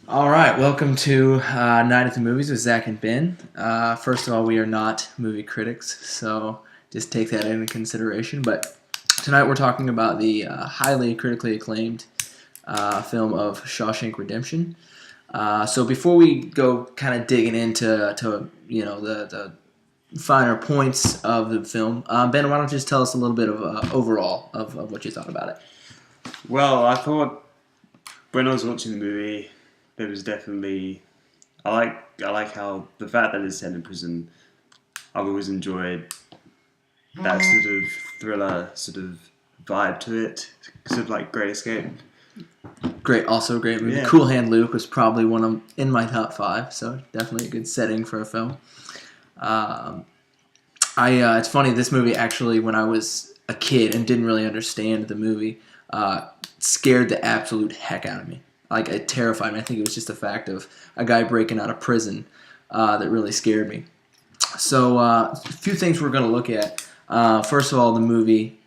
All right, welcome to Night at the Movies with Zach and Ben. First of all, we are not movie critics, so just take that into consideration. But tonight we're talking about the highly critically acclaimed film of Shawshank Redemption. So before we go kind of digging into the finer points of the film, Ben, why don't you just tell us a little bit of overall of what you thought about it? Well, I thought when I was watching the movie, there was definitely I like how the fact that it's set in prison. I've always enjoyed that sort of thriller sort of vibe to it, sort of like Great Escape. Also a great movie. Yeah. Cool Hand Luke was probably one of in my top 5, so definitely a good setting for a film. It's funny, this movie actually, when I was a kid and didn't really understand the movie, scared the absolute heck out of me. Like, it terrified me. I think it was just the fact of a guy breaking out of prison that really scared me. So, a few things we're going to look at. First of all, the movie,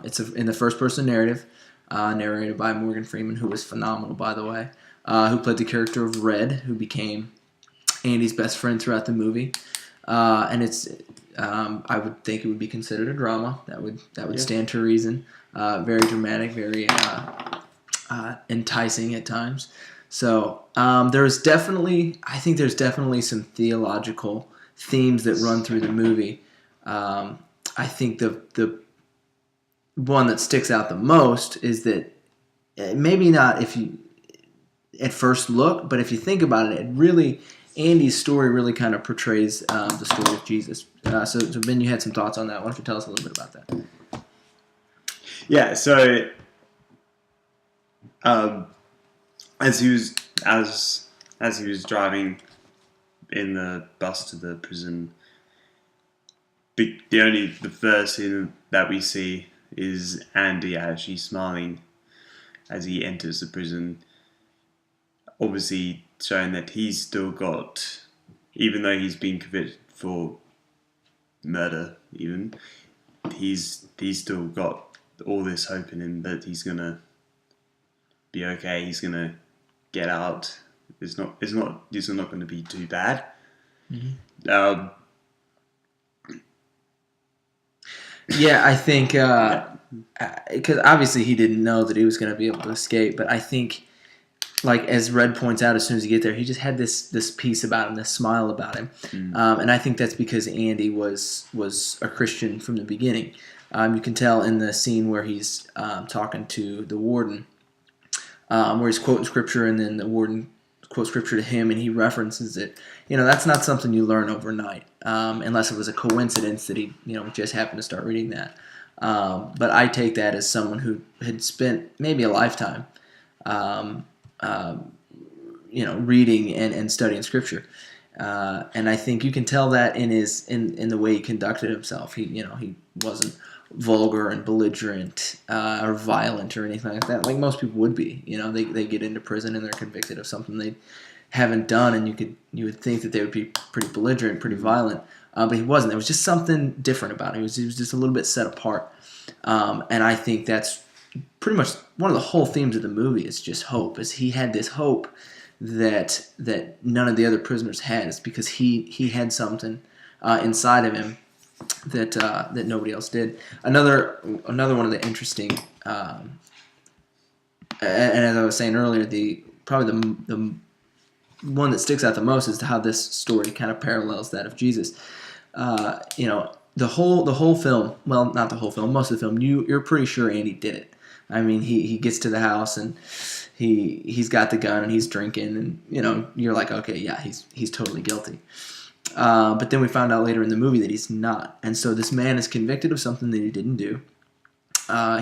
it's in the first-person narrative, narrated by Morgan Freeman, who was phenomenal, by the way, who played the character of Red, who became Andy's best friend throughout the movie. And it's, I would think it would be considered a drama. That would stand to reason. Very dramatic, very enticing at times. So I think there's definitely some theological themes that run through the movie. I think the one that sticks out the most is that maybe not if you at first look, but if you think about it, Andy's story really kind of portrays the story of Jesus. So Ben, you had some thoughts on that. Why don't you tell us a little bit about that? Yeah. So as he was driving in the bus to the prison, the first scene that we see is Andy actually smiling as he enters the prison, obviously showing that he's still got, even though he's been convicted for murder, he's still got all this hope in him that he's gonna be okay. He's gonna get out. It's not going to be too bad. Mm-hmm. Yeah, I think because obviously he didn't know that he was going to be able to escape, but I think, like as Red points out, as soon as you get there, he just had this peace about him, this smile about him, and I think that's because Andy was a Christian from the beginning. You can tell in the scene where he's talking to the warden, where he's quoting scripture, and then the warden quotes scripture to him, and he references it. That's not something you learn overnight, unless it was a coincidence that he, just happened to start reading that. But I take that as someone who had spent maybe a lifetime, reading and studying scripture. And I think you can tell that in the way he conducted himself. He wasn't vulgar and belligerent or violent or anything like that, like most people would be. They get into prison and they're convicted of something they haven't done, and you would think that they would be pretty belligerent, pretty violent, but he wasn't. There was just something different about him. He was just a little bit set apart, and I think that's pretty much one of the whole themes of the movie is just hope. Is he had this hope that none of the other prisoners had. It's because he had something inside of him that nobody else did. Another one of the interesting, and as I was saying earlier, probably the one that sticks out the most is how this story kind of parallels that of Jesus. The whole film, well, not the whole film, most of the film, you're pretty sure Andy did it. I mean, he gets to the house and he's got the gun and he's drinking, and you're like, okay, yeah, he's totally guilty. But then we found out later in the movie that he's not, and so this man is convicted of something that he didn't do.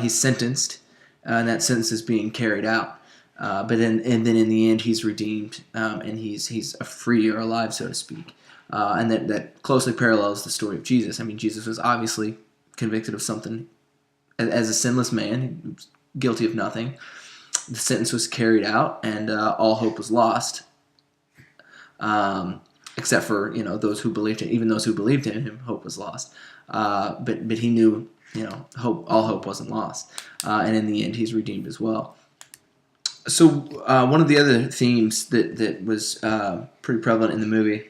He's sentenced, and that sentence is being carried out. But then in the end, he's redeemed, and he's a free or alive, so to speak. And that closely parallels the story of Jesus. I mean, Jesus was obviously convicted of something as a sinless man, he was guilty of nothing. The sentence was carried out, and all hope was lost. Except for those who believed in him. Even those who believed in him, hope was lost. But he knew all hope wasn't lost, and in the end, he's redeemed as well. So one of the other themes that was pretty prevalent in the movie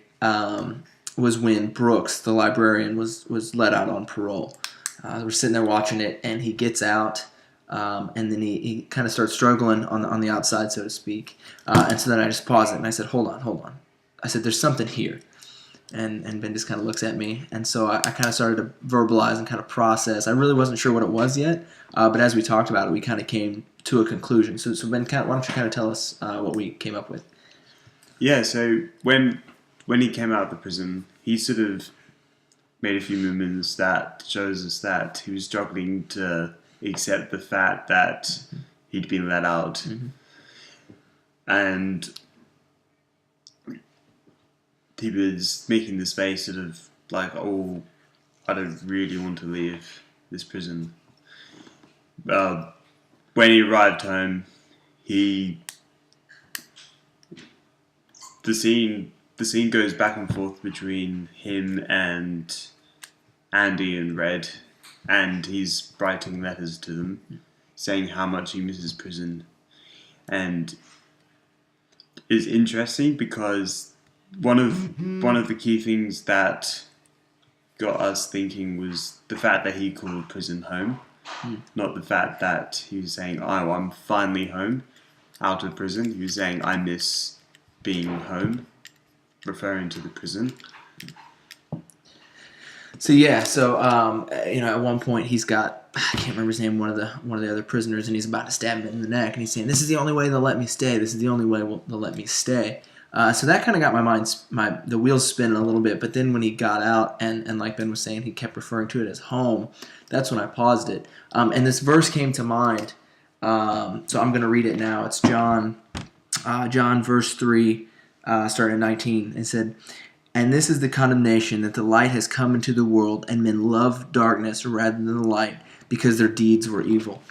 was when Brooks, the librarian, was let out on parole. We're sitting there watching it, and he gets out, and then he kind of starts struggling on the outside, so to speak. And so then I just paused it, and I said, hold on. I said, there's something here. And Ben just kind of looks at me, and so I kind of started to verbalize and kind of process. I really wasn't sure what it was yet, but as we talked about it, we kind of came to a conclusion. So Ben, why don't you kind of tell us what we came up with? Yeah, so when he came out of the prison, he sort of made a few movements that shows us that he was struggling to accept the fact that he'd been let out. Mm-hmm. And he was making this face sort of like, oh, I don't really want to leave this prison. When he arrived home, the scene goes back and forth between him and Andy and Red, and he's writing letters to them saying how much he misses prison. And it's interesting because one of the key things that got us thinking was the fact that he called prison home, not the fact that he was saying, "Oh, I'm finally home, out of prison." He was saying, "I miss being home," referring to the prison. So at one point he's got, I can't remember his name, one of the other prisoners, and he's about to stab him in the neck, and he's saying, "This is the only way they'll let me stay. This is the only way they'll let me stay." So that kind of got the wheels spinning a little bit. But then when he got out, and like Ben was saying, he kept referring to it as home. That's when I paused it, and this verse came to mind. So I'm going to read it now. It's John verse 3, starting at 19. It said, "And this is the condemnation, that the light has come into the world, and men love darkness rather than the light, because their deeds were evil."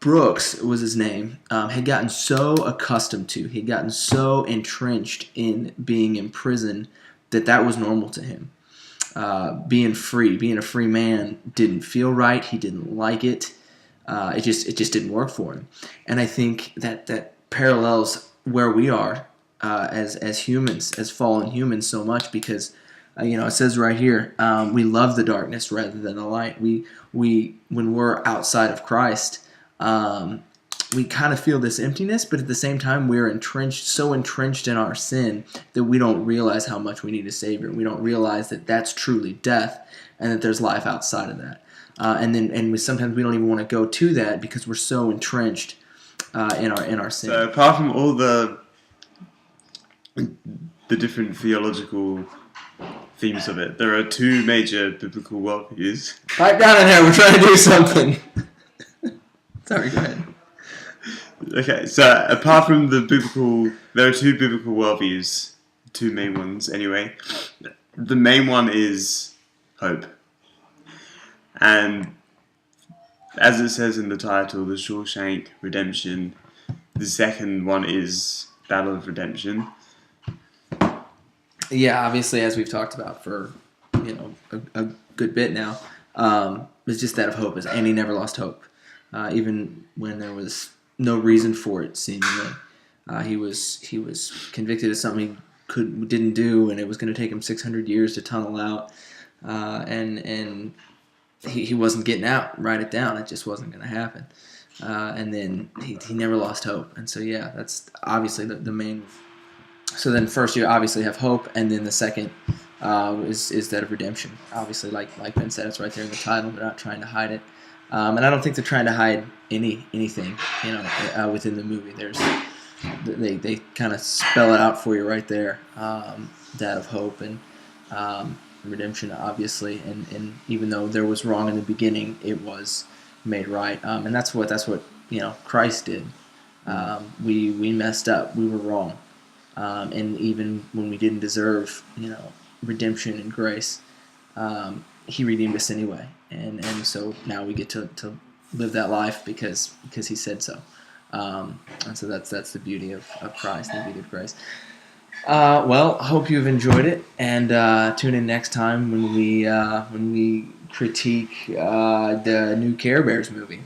Brooks was his name, had gotten so accustomed to, he'd gotten so entrenched in being in prison that was normal to him. Being a free man didn't feel right. He didn't like it. It just didn't work for him. And I think that parallels where we are as humans, as fallen humans, so much because it says right here, we love the darkness rather than the light. We when we're outside of Christ, we kind of feel this emptiness, but at the same time, we're so entrenched in our sin that we don't realize how much we need a Savior. We don't realize that that's truly death, and that there's life outside of that. Sometimes we don't even want to go to that because we're so entrenched in our sin. So apart from all the different theological themes of it, there are two major biblical worldviews. Pipe down in here, we're trying to do something. Sorry, go ahead. Okay, so apart from there are two biblical worldviews, two main ones anyway. The main one is hope. And as it says in the title, the Shawshank Redemption, the second one is Battle of Redemption. Yeah, obviously, as we've talked about for a good bit now, it's just that of hope. And he never lost hope, even when there was no reason for it. Seemingly, he was convicted of something he didn't do, and it was going to take him 600 years to tunnel out, and he wasn't getting out. Write it down. It just wasn't going to happen. And then he never lost hope. And so that's obviously the main. So then first you obviously have hope, and then the second is that of redemption. Obviously, like Ben said, it's right there in the title. They're not trying to hide it, and I don't think they're trying to hide anything. Within the movie, they kind of spell it out for you right there. That of hope and redemption, obviously, and even though there was wrong in the beginning, it was made right, and that's what Christ did. We messed up. We were wrong. And even when we didn't deserve, redemption and grace, he redeemed us anyway. And so now we get to live that life because he said so. And so that's the beauty of Christ, the beauty of grace. Well, I hope you've enjoyed it, and tune in next time when we critique the new Care Bears movie.